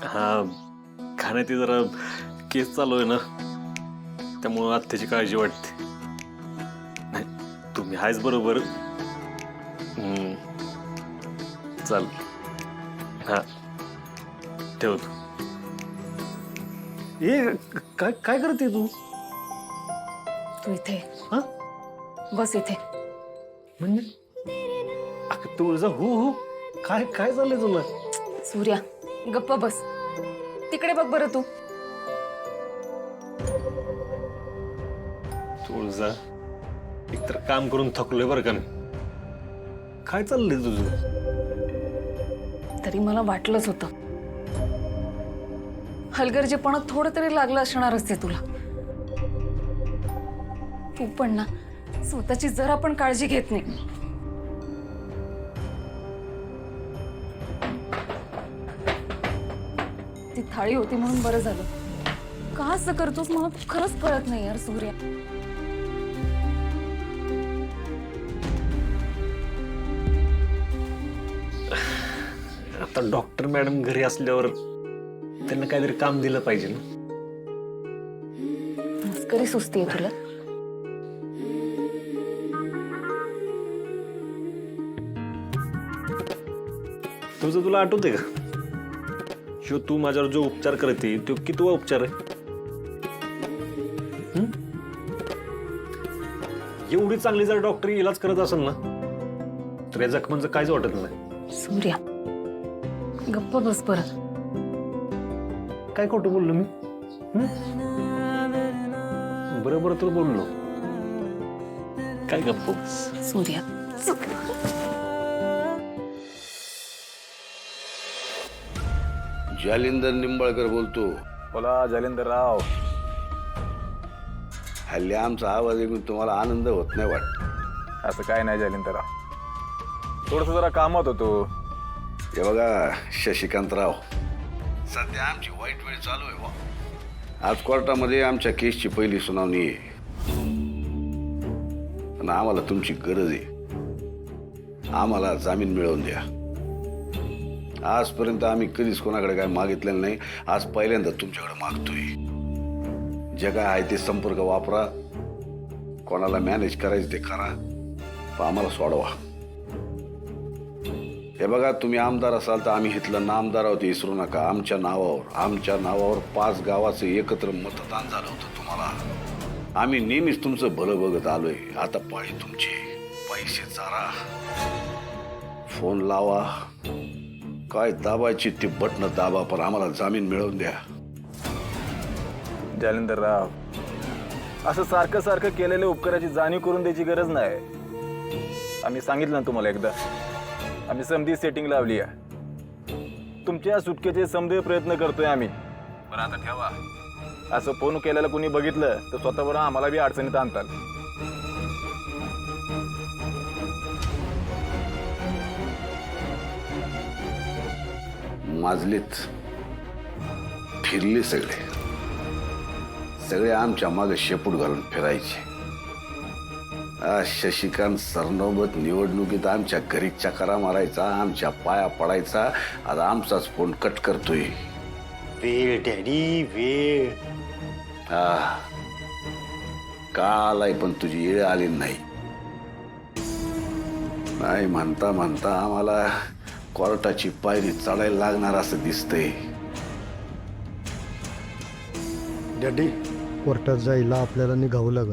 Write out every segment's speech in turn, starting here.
हा खाण्यात जरा केस चालू आहे ना, त्यामुळं आत्याची काळजी वाटते. नाही, तुम्ही आहेच बरोबर. चाल, हा ठेवतो. ए काय काय करते तू? तू इथे हा बस इथे. म्हणजे तुळजा हो हो, काय काय चाललंय तुला? सूर्या गप्प बस. तिकडे बघ बरं तू. तुळजा, एकतर काम करून थकलोय बरं का मी. काय चाललंय तुझं? तरी मला वाटलंच होतं, हलगर्जीपणा थोडं तरी लागलं असणारच ते तुला. तू पण ना स्वतःची जरा पण काळजी घेत नाही. ती थाळी होती म्हणून बरं झालं. का असं करतोस मला खरंच कळत नाही यार सूर्या. आता डॉक्टर मॅडम घरी असल्यावर त्यांना काहीतरी काम दिलं पाहिजे ना. मस्करी सुस्ती आहे तुला. तुझं तुला आठवते का, जो तू माझ्यावर जो उपचार करते तो कितवा उपचार आहे? एवढी चांगली जर डॉक्टर इलाज करत असेल ना, तर या जखमांचं काहीच वाटत नाही. सूर्या गप्प बस परत. काय खोटं बोललो मी? बरोबर तर बोललो. काय गप्प बस. सूर्या जालिंदर निंबाळकर बोलतो. बोला जालिंदरराव. हल्ली आमचा आवाज ऐकून तुम्हाला आनंद होत नाही वाटत? असं काय नाही जालिंदरराव, थोडस जरा कामात होतो. हे बघा शशिकांतराव, सध्या आमची वाईट वेळ चालू आहे बा. आज कोर्टामध्ये आमच्या केसची पहिली सुनावणी आहे, पण आम्हाला तुमची गरज आहे. आम्हाला जामीन मिळवून द्या. आजपर्यंत आम्ही कधीच कोणाकडे काय मागितलेलं नाही, आज पहिल्यांदा तुमच्याकडे मागतोय. जे काय आहे ते संपर्क वापरा, कोणाला मॅनेज करायचं ते करा, पण आम्हाला सोडवा. हे बघा, तुम्ही आमदार असाल तर आम्ही इथलं नामदार आहोत विसरू नका. आमच्या नावावर 5 गावाचं एकत्र मतदान झालं होतं तुम्हाला. आम्ही नेहमीच तुमचं भलं बघत आलोय. आता पाळी तुमची. पैसे चारा, फोन लावा, काय दाबायची ती बटणं दाबा, पण आम्हाला जामीन मिळवून द्या. जालिंदरराव, असं सारखं सारखं केलेल्या उपकाराची जाणीव करून द्यायची गरज नाही. आम्ही सांगितलं ना तुम्हाला एकदा, आम्ही समधी सेटिंग लावली आहे. तुमच्या सुटकेचे समजे प्रयत्न करतोय आम्ही. पण आता ठेवा, असं फोन केलेलं कुणी बघितलं तर स्वतःवर आम्हाला बी अडचणीत आणतात. माजलीत, फिरले सगळे आमच्या मागे शेपूट घालून फिरायचे. आज शशिकांत सरनोबत निवडणुकीत आमच्या घरी चकरा मारायचा, आमच्या पाया पडायचा. आता आमचाच फोन कट करतोय. वेळ डॅडी वेळ. का आलाय, पण तुझी येळ आली नाही. नाही म्हणता म्हणता आम्हाला कोर्टाची पायरी चढायला लागणार असं दिसतंय. डॅडी, कोर्टात जायला आपल्याला निघावं लागल.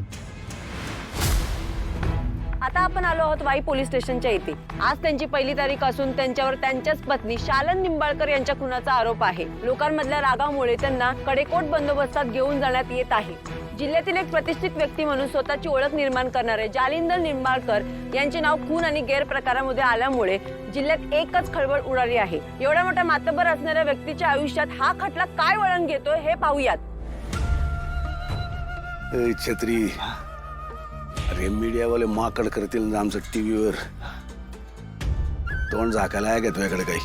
आता आपण आलो आहोत वाई पोलीस स्टेशनच्या इथे. आज त्यांची पहिली तारीख असून त्यांच्यावर त्यांच्याच पत्नी शालन निंबाळकर यांच्या खुनाचा आरोप आहे. लोकांमधल्या रागामुळे त्यांना कडेकोट बंदोबस्तात घेऊन जाण्यात येत आहे. जिल्ह्यातील एक प्रतिष्ठित व्यक्ती म्हणून स्वतःची ओळख निर्माण करणारे जालिंदर निंबाळकर यांचे नाव खून आणि गैरप्रकारामध्ये आल्यामुळे जिल्ह्यात एकच खळबळ उडाली आहे. एवढ्या मोठ्या मातब्बर असणाऱ्या व्यक्तीच्या आयुष्यात हा खटला काय वळण घेतोय हे पाहूयात. छत्री, अरे मीडियावाले माकड करतील ना आमचं टीव्हीवर. तोंड झाकायला आहे का तुझ्याकडे काही?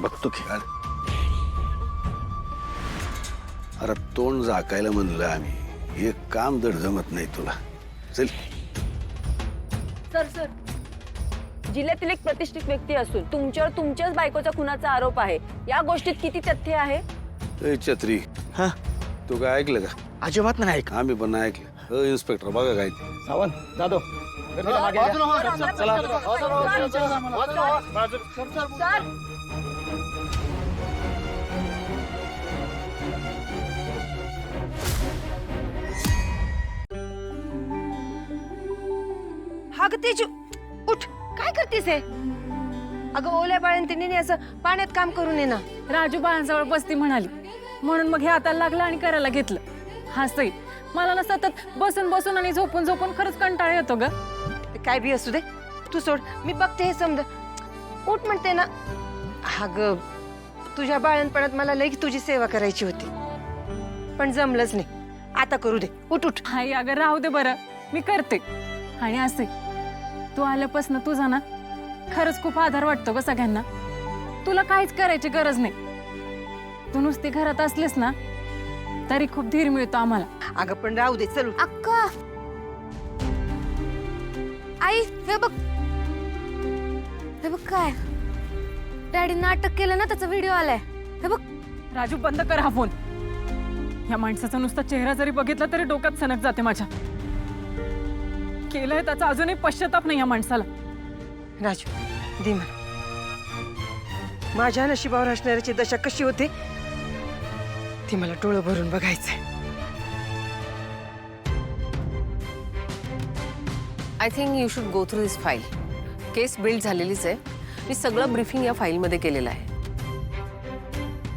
बघतो की. अरे तोंड झाकायला म्हणलं आम्ही, हे काम दड जमत नाही तुला. चल. सर जिल्ह्यातील एक प्रतिष्ठित व्यक्ती असून तुमच्यावर तुमच्याच बायकोच्या खुनाचा आरोप आहे. या गोष्टीत किती तथ्य आहे? ए छत्री हा तू काय ऐकलं का? अजिबात नाही ऐक. आम्ही पण नाही ऐकलं. इन्स्पेक्टर बघा काय ते. सावंत जाधव अगं तेजू उठ, काय करतेस हे? अगं ओल्या बाळंतीने असं पाण्यात काम करून ये ना. राजू बाळांजवळ बसती म्हणाली म्हणून मग हे हाताला लागलं आणि करायला घेतलं. हासई मला ना सतत बसून बसून आणि झोपून झोपून खरंच कंटाळा येतो ग. ते काय बी असू दे, तू सोड, मी बघते हे समज. उठ म्हणते ना. अगं तुझ्या बाळणपणात मला लई तुझी सेवा करायची होती, पण जमलंच नाही. आता करू दे, उठ उठ. हाय अगं राहू दे बरं, मी करते. आणि असे तू आल्यापासून तुझा ना खरंच खूप आधार वाटतो ग सगळ्यांना. तुला काहीच करायची गरज नाही. तू नुसती घरात असलीस ना तरी खूप धीर मिळतो आम्हाला. अगं पण राहू दे, चल उठ. अक्का आई हे बघ, हे बघ काय डॅडीनं नाटक केलं ना, त्याचा व्हिडिओ आलाय. हे बघ. राजू बंद कर हा फोन. या माणसाचा नुसता चेहरा जरी बघितला तरी डोक्यात सनक जाते माझ्या. केलंय त्याचा अजूनही पश्चाताप नाही या माणसाला. राजू दे मला. माझ्या नशिबावर असणाऱ्याची दशा कशी होते ती मला डोळं भरून बघायचंय. I think you should go through this file. Case build झालेलीच आहे. मी सगळं ब्रीफिंग या फाईलमध्ये केलेलं आहे.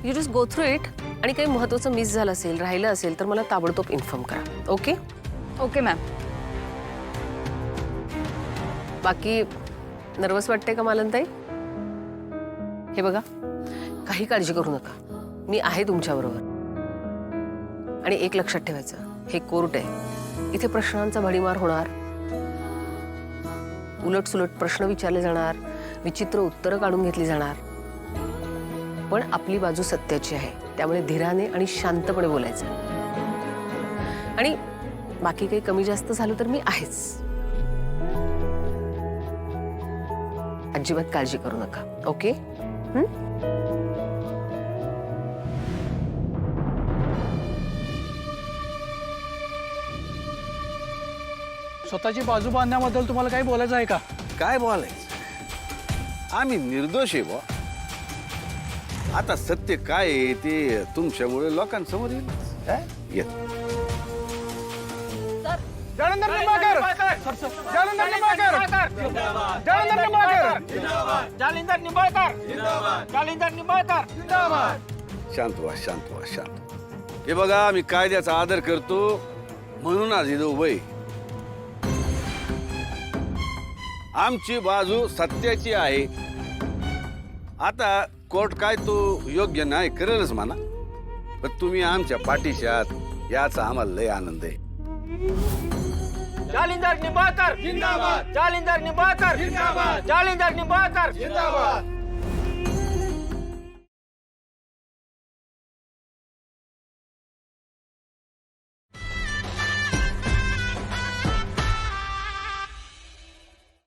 You just go through it आणि काही महत्त्वाचं मिस झालं असेल, राहिलं असेल तर मला ताबडतोब इन्फॉर्म करा. Okay okay ma'am. बाकी नर्वस वाटते का मालनताई? हे बघा, काही काळजी करू नका, मी आहे तुमच्याबरोबर. आणि एक लक्षात ठेवायचं, हे कोर्ट आहे. इथे प्रश्नांचा भडीमार होणार, उलटसुलट प्रश्न विचारले जाणार, विचित्र उत्तरं काढून घेतली जाणार. पण आपली बाजू सत्याची आहे, त्यामुळे धीराने आणि शांतपणे बोलायचं. आणि बाकी काही कमी जास्त झालं तर मी आहेच. अजिबात काळजी करू नका. ओके? स्वतःची बाजू बांधण्याबद्दल तुम्हाला काही बोलायचं आहे का? काय बोलायचं? आम्ही निर्दोष आहे बुवा. आता सत्य काय आहे ते तुमच्यामुळे लोकांसमोर येईल. काय? येत. जालंधर निंबाळकर! जालंधर निंबाळकर! जालंधर निंबाळकर! जालिंदर निंबाळकर! जालिंदर निंबाळकर! शांत व्हा, शांत व्हा, शांत व्हा. हे बघा, आम्ही कायद्याचा आदर करतो म्हणून आज इथं उभं आहे. आमची बाजू सत्याची आहे. आता कोर्ट काय तो योग्य नाही करेलच म्हणा, पण तुम्ही आमच्या पाठीशी आहात याचा आम्हाला लय आनंद आहे. जालिंदर निंबाळकर जिंदाबाद! जालिंदर निंबाळकर जिंदाबाद! जालिंदर निंबाळकर जिंदाबाद!